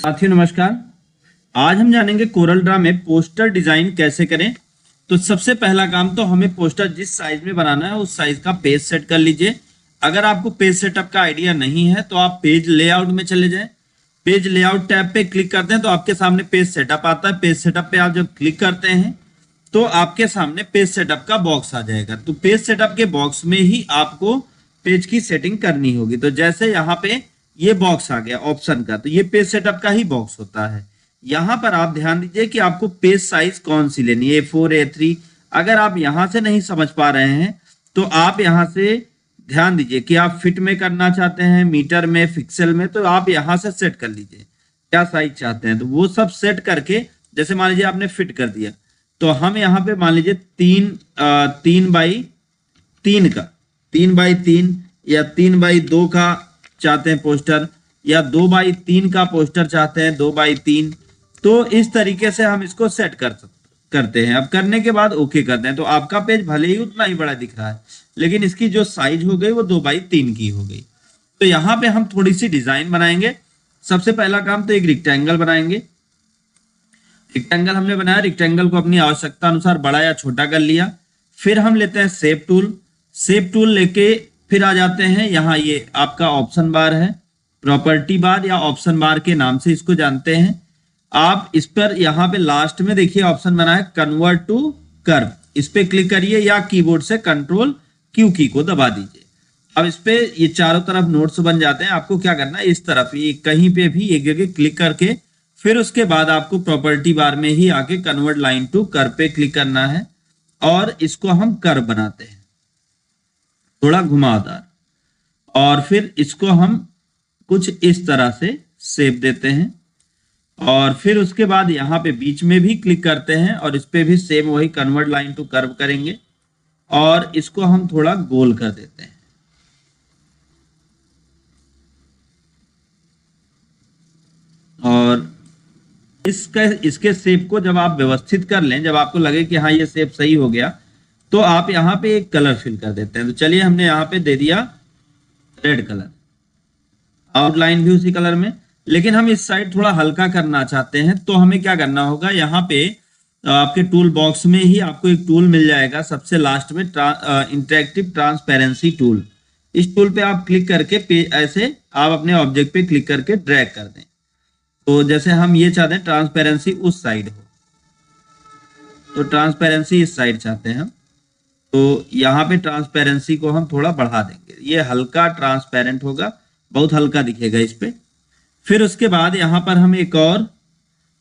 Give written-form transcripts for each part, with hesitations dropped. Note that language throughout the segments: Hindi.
साथियों नमस्कार। आज हम जानेंगे कोरल ड्रा में पोस्टर डिजाइन कैसे करें। तो सबसे पहला काम तो हमें पोस्टर जिस साइज में बनाना है उस साइज का पेज सेट कर लीजिए। अगर आपको पेज सेटअप का आइडिया नहीं है तो आप पेज लेआउट में चले जाएं। पेज लेआउट टैब पे क्लिक करते हैं तो आपके सामने पेज सेटअप आता है। पेज सेटअप पे आप जब क्लिक करते हैं तो आपके सामने पेज सेटअप का बॉक्स आ जाएगा। तो पेज सेटअप के बॉक्स में ही आपको पेज की सेटिंग करनी होगी। तो जैसे यहाँ पे ये बॉक्स आ गया ऑप्शन का, तो ये पेज सेटअप का ही बॉक्स होता है। यहाँ पर आप ध्यान दीजिए कि आपको पेज साइज कौन सी लेनी है, A4 A3। अगर आप यहाँ से नहीं समझ पा रहे हैं तो आप यहाँ से ध्यान दीजिए कि आप फिट में करना चाहते हैं, मीटर में, पिक्सल में, तो आप यहाँ से सेट कर लीजिए क्या साइज चाहते हैं। तो वो सब सेट करके जैसे मान लीजिए आपने फिट कर दिया तो हम यहाँ पे मान लीजिए 3x3 या 3x2 का चाहते हैं पोस्टर, या 2x3 का पोस्टर चाहते हैं, 2x3। तो इस तरीके से हम इसको सेट करते हैं। अब करने के बाद ओके करते हैं तो आपका पेज भले ही उतना ही बड़ा दिख रहा है लेकिन इसकी जो साइज हो गई वो 2x3 की हो गई। तो यहाँ पे हम थोड़ी सी डिजाइन बनाएंगे। सबसे पहला काम तो एक रेक्टेंगल बनाएंगे। रेक्टेंगल हमने बनाया, रेक्टेंगल को अपनी आवश्यकता अनुसार बड़ा या छोटा कर लिया। फिर हम लेते हैं शेप टूल। शेप टूल लेके फिर आ जाते हैं यहाँ, ये आपका ऑप्शन बार है, प्रॉपर्टी बार या ऑप्शन बार के नाम से इसको जानते हैं आप। इस पर यहाँ पे लास्ट में देखिए ऑप्शन बना है कन्वर्ट टू कर्व, इस पे क्लिक करिए या कीबोर्ड से कंट्रोल Q की को दबा दीजिए। अब इस पे ये चारों तरफ नोट्स बन जाते हैं। आपको क्या करना है, इस तरफ ये कहीं पे भी एक जगह क्लिक करके फिर उसके बाद आपको प्रॉपर्टी बार में ही आके कन्वर्ट लाइन टू कर्व पे क्लिक करना है और इसको हम कर्व बनाते हैं थोड़ा घुमावदार, और फिर इसको हम कुछ इस तरह से शेप देते हैं। और फिर उसके बाद यहाँ पे बीच में भी क्लिक करते हैं और इस पे भी सेम वही कन्वर्ट लाइन टू कर्व करेंगे और इसको हम थोड़ा गोल कर देते हैं। और इसके शेप को जब आप व्यवस्थित कर लें, जब आपको लगे कि हाँ ये शेप सही हो गया, तो आप यहाँ पे एक कलर फिल कर देते हैं। तो चलिए हमने यहाँ पे दे दिया रेड कलर, आउटलाइन भी उसी कलर में, लेकिन हम इस साइड थोड़ा हल्का करना चाहते हैं। तो हमें क्या करना होगा, यहाँ पे आपके टूल बॉक्स में ही आपको एक टूल मिल जाएगा सबसे लास्ट में, इंटरेक्टिव ट्रांसपेरेंसी टूल। इस टूल पे आप क्लिक करके ऐसे आप अपने ऑब्जेक्ट पे क्लिक करके ड्रैग कर दें। तो जैसे हम ये चाहते हैं ट्रांसपेरेंसी उस साइड हो, तो ट्रांसपेरेंसी इस साइड चाहते हैं हम, तो यहाँ पे ट्रांसपेरेंसी को हम थोड़ा बढ़ा देंगे। ये हल्का ट्रांसपेरेंट होगा, बहुत हल्का दिखेगा इस पे। फिर उसके बाद यहाँ पर हम एक और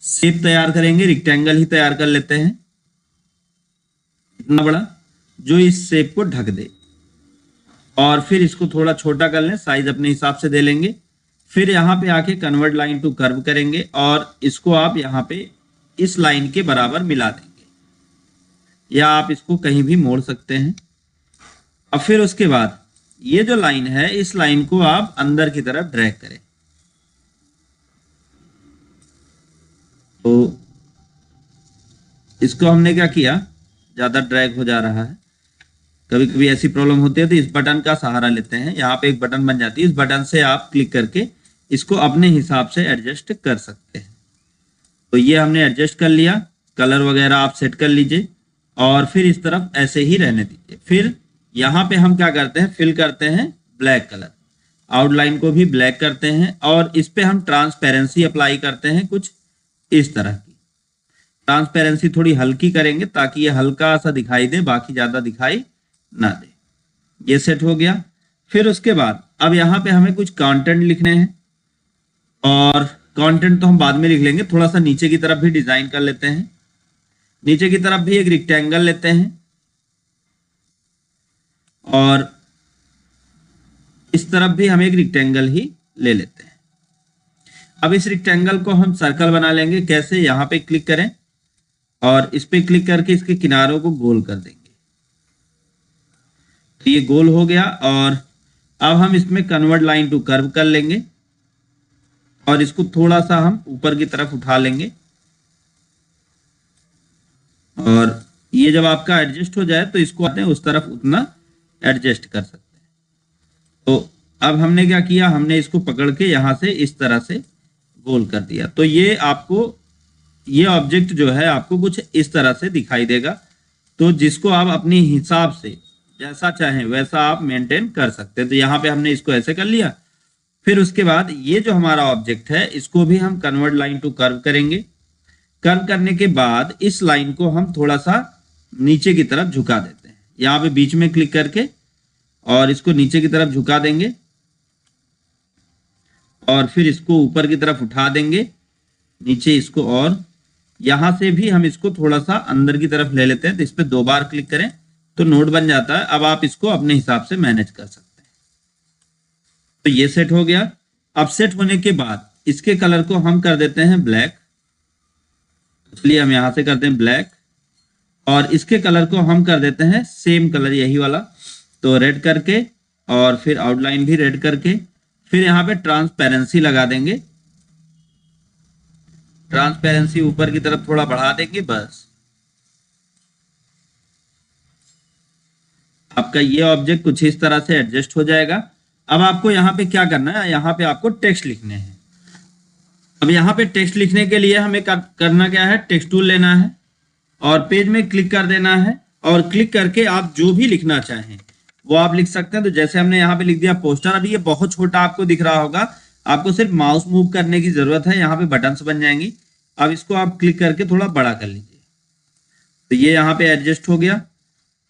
शेप तैयार करेंगे, रेक्टेंगल ही तैयार कर लेते हैं इतना बड़ा जो इस शेप को ढक दे, और फिर इसको थोड़ा छोटा कर लें, साइज अपने हिसाब से दे लेंगे। फिर यहाँ पे आके कन्वर्ट लाइन टू कर्व करेंगे और इसको आप यहाँ पे इस लाइन के बराबर मिला देंगे, या आप इसको कहीं भी मोड़ सकते हैं। अब फिर उसके बाद ये जो लाइन है इस लाइन को आप अंदर की तरफ ड्रैग करें। तो इसको हमने क्या किया, ज्यादा ड्रैग हो जा रहा है, कभी कभी ऐसी प्रॉब्लम होती है तो इस बटन का सहारा लेते हैं। यहाँ पे एक बटन बन जाती है, इस बटन से आप क्लिक करके इसको अपने हिसाब से एडजस्ट कर सकते हैं। तो ये हमने एडजस्ट कर लिया, कलर वगैरह आप सेट कर लीजिए और फिर इस तरफ ऐसे ही रहने दीजिए। फिर यहाँ पे हम क्या करते हैं, फिल करते हैं ब्लैक कलर, आउटलाइन को भी ब्लैक करते हैं और इस पे हम ट्रांसपेरेंसी अप्लाई करते हैं कुछ इस तरह की। ट्रांसपेरेंसी थोड़ी हल्की करेंगे ताकि ये हल्का सा दिखाई दे, बाकी ज्यादा दिखाई ना दे। ये सेट हो गया। फिर उसके बाद अब यहाँ पे हमें कुछ कंटेंट लिखने हैं, और कंटेंट तो हम बाद में लिख लेंगे। थोड़ा सा नीचे की तरफ भी डिजाइन कर लेते हैं। नीचे की तरफ भी एक रेक्टेंगल लेते हैं और इस तरफ भी हम एक रेक्टेंगल ही ले लेते हैं। अब इस रेक्टेंगल को हम सर्कल बना लेंगे। कैसे, यहाँ पे क्लिक करें और इस पे क्लिक करके इसके किनारों को गोल कर देंगे। तो ये गोल हो गया। और अब हम इसमें कन्वर्ट लाइन टू कर्व कर लेंगे और इसको थोड़ा सा हम ऊपर की तरफ उठा लेंगे, और ये जब आपका एडजस्ट हो जाए तो इसको आते हैं उस तरफ उतना एडजस्ट कर सकते हैं। तो अब हमने क्या किया, हमने इसको पकड़ के यहाँ से इस तरह से गोल कर दिया। तो ये आपको ये ऑब्जेक्ट जो है आपको कुछ इस तरह से दिखाई देगा। तो जिसको आप अपने हिसाब से जैसा चाहें वैसा आप मेंटेन कर सकते हैं। तो यहाँ पे हमने इसको ऐसे कर लिया। फिर उसके बाद ये जो हमारा ऑब्जेक्ट है इसको भी हम कन्वर्ट लाइन टू कर्व करेंगे। कर्व करने के बाद इस लाइन को हम थोड़ा सा नीचे की तरफ झुका देते हैं। यहाँ पे बीच में क्लिक करके और इसको नीचे की तरफ झुका देंगे और फिर इसको ऊपर की तरफ उठा देंगे नीचे इसको, और यहां से भी हम इसको थोड़ा सा अंदर की तरफ ले लेते हैं। तो इस पर 2 बार क्लिक करें तो नोड बन जाता है। अब आप इसको अपने हिसाब से मैनेज कर सकते हैं। तो ये सेट हो गया। अब सेट होने के बाद इसके कलर को हम कर देते हैं ब्लैक। इसलिए हम यहां से करते हैं ब्लैक और इसके कलर को हम कर देते हैं सेम कलर यही वाला। तो रेड करके और फिर आउटलाइन भी रेड करके फिर यहाँ पे ट्रांसपेरेंसी लगा देंगे। ट्रांसपेरेंसी ऊपर की तरफ थोड़ा बढ़ा देंगे बस। आपका ये ऑब्जेक्ट कुछ इस तरह से एडजस्ट हो जाएगा। अब आपको यहाँ पे क्या करना है, यहाँ पे आपको टेक्स्ट लिखने हैं। अब यहाँ पे टेक्स्ट लिखने के लिए हमें करना क्या है, टेक्स्ट टूल लेना है और पेज में क्लिक कर देना है और क्लिक करके आप जो भी लिखना चाहें वो आप लिख सकते हैं। तो जैसे हमने यहाँ पे लिख दिया पोस्टर। अभी ये बहुत छोटा आपको दिख रहा होगा, आपको सिर्फ माउस मूव करने की जरूरत है। यहाँ पे बटन्स बन जाएंगी। अब इसको आप क्लिक करके थोड़ा बड़ा कर लीजिए। तो ये यहाँ पे एडजस्ट हो गया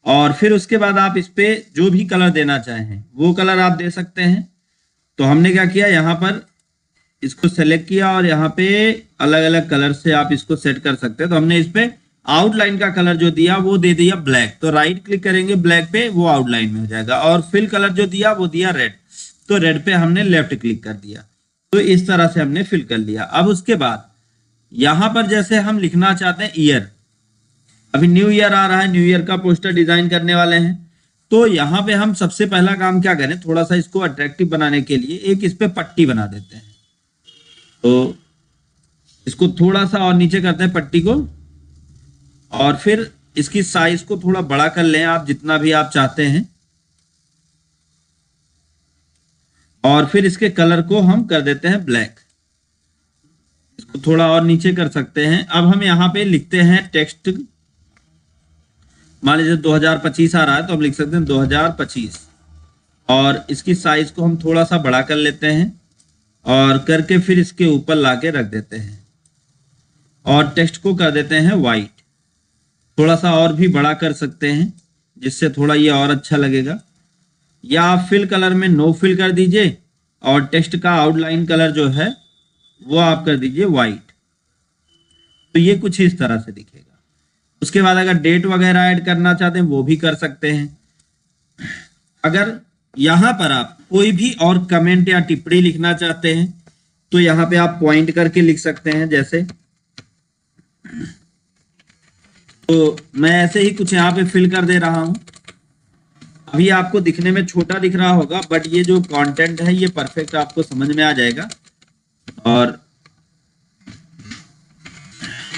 और फिर उसके बाद आप इस पे जो भी कलर देना चाहें वो कलर आप दे सकते हैं। तो हमने क्या किया, यहाँ पर इसको सेलेक्ट किया और यहाँ पे अलग अलग कलर से आप इसको सेट कर सकते हैं। तो हमने इस पे आउटलाइन का कलर जो दिया वो दे दिया ब्लैक। तो राइट क्लिक करेंगे ब्लैक पे, वो आउटलाइन में हो जाएगा। और फिल कलर जो दिया वो दिया रेड। तो रेड पे हमने लेफ्ट क्लिक कर दिया। तो इस तरह से हमने फिल कर लिया। अब उसके बाद यहां पर जैसे हम लिखना चाहते हैं ईयर, अभी न्यू ईयर आ रहा है, न्यू ईयर का पोस्टर डिजाइन करने वाले हैं। तो यहाँ पे हम सबसे पहला काम क्या करें, थोड़ा सा इसको अट्रैक्टिव बनाने के लिए एक इस पे पट्टी बना देते हैं। तो इसको थोड़ा सा और नीचे करते हैं पट्टी को और फिर इसकी साइज को थोड़ा बड़ा कर लें आप जितना भी आप चाहते हैं। और फिर इसके कलर को हम कर देते हैं ब्लैक। इसको थोड़ा और नीचे कर सकते हैं। अब हम यहाँ पे लिखते हैं टेक्स्ट, मान लीजिए 2025 आ रहा है तो हम लिख सकते हैं 2025 और इसकी साइज को हम थोड़ा सा बड़ा कर लेते हैं और करके फिर इसके ऊपर लाके रख देते हैं और टेक्स्ट को कर देते हैं वाइट। थोड़ा सा और भी बड़ा कर सकते हैं जिससे थोड़ा ये और अच्छा लगेगा, या आप फिल कलर में नो फिल कर दीजिए और टेक्स्ट का आउटलाइन कलर जो है वो आप कर दीजिए वाइट। तो ये कुछ इस तरह से दिखेगा। उसके बाद अगर डेट वगैरह ऐड करना चाहते हैं वो भी कर सकते हैं। अगर यहां पर आप कोई भी और कमेंट या टिप्पणी लिखना चाहते हैं तो यहाँ पे आप पॉइंट करके लिख सकते हैं। जैसे तो मैं ऐसे ही कुछ यहाँ पे फिल कर दे रहा हूं। अभी आपको दिखने में छोटा दिख रहा होगा बट ये जो कंटेंट है ये परफेक्ट आपको समझ में आ जाएगा। और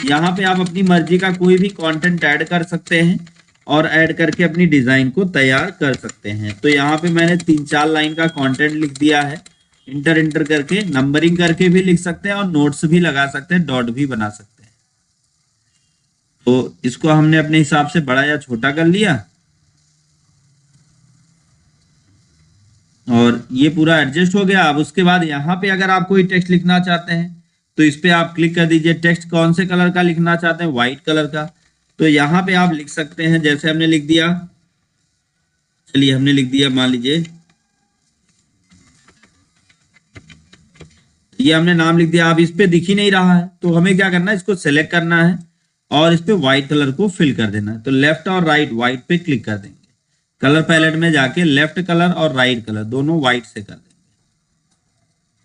यहाँ पे आप अपनी मर्जी का कोई भी कंटेंट ऐड कर सकते हैं और ऐड करके अपनी डिजाइन को तैयार कर सकते हैं। तो यहाँ पे मैंने 3-4 लाइन का कंटेंट लिख दिया है। इंटर करके नंबरिंग करके भी लिख सकते हैं और नोट्स भी लगा सकते हैं, डॉट भी बना सकते हैं। तो इसको हमने अपने हिसाब से बड़ा या छोटा कर लिया और ये पूरा एडजस्ट हो गया। अब उसके बाद यहाँ पे अगर आप कोई टेक्स्ट लिखना चाहते हैं तो इस पे आप क्लिक कर दीजिए। टेक्स्ट कौन से कलर का लिखना चाहते हैं, व्हाइट कलर का। तो यहाँ पे आप लिख सकते हैं जैसे हमने लिख दिया, चलिए हमने लिख दिया, मान लीजिए ये हमने नाम लिख दिया। अब इस पे दिख ही नहीं रहा है तो हमें क्या करना है, इसको सेलेक्ट करना है और इस पे व्हाइट कलर को फिल कर देना है। तो लेफ्ट और राइट व्हाइट पे क्लिक कर देंगे। कलर पैलेट में जाके लेफ्ट कलर और राइट कलर दोनों व्हाइट से कर देंगे।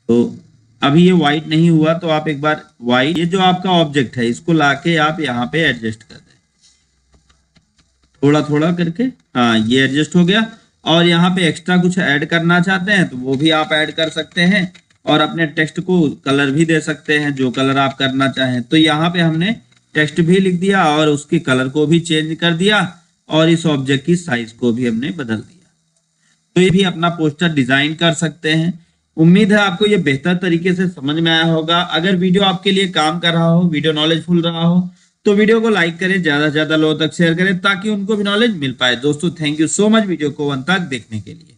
तो अभी ये व्हाइट नहीं हुआ तो आप एक बार व्हाइट, ये जो आपका ऑब्जेक्ट है इसको लाके आप यहाँ पे एडजस्ट कर दें थोड़ा थोड़ा करके। हाँ, ये एडजस्ट हो गया। और यहाँ पे एक्स्ट्रा कुछ ऐड करना चाहते हैं तो वो भी आप ऐड कर सकते हैं और अपने टेक्स्ट को कलर भी दे सकते हैं जो कलर आप करना चाहें। तो यहाँ पे हमने टेक्स्ट भी लिख दिया और उसके कलर को भी चेंज कर दिया और इस ऑब्जेक्ट की साइज को भी हमने बदल दिया। तो ये भी अपना पोस्टर डिजाइन कर सकते हैं। उम्मीद है आपको ये बेहतर तरीके से समझ में आया होगा। अगर वीडियो आपके लिए काम कर रहा हो, वीडियो नॉलेजफुल रहा हो, तो वीडियो को लाइक करें, ज्यादा से ज्यादा लोगों तक शेयर करें ताकि उनको भी नॉलेज मिल पाए। दोस्तों thank you so much video को अंत तक देखने के लिए।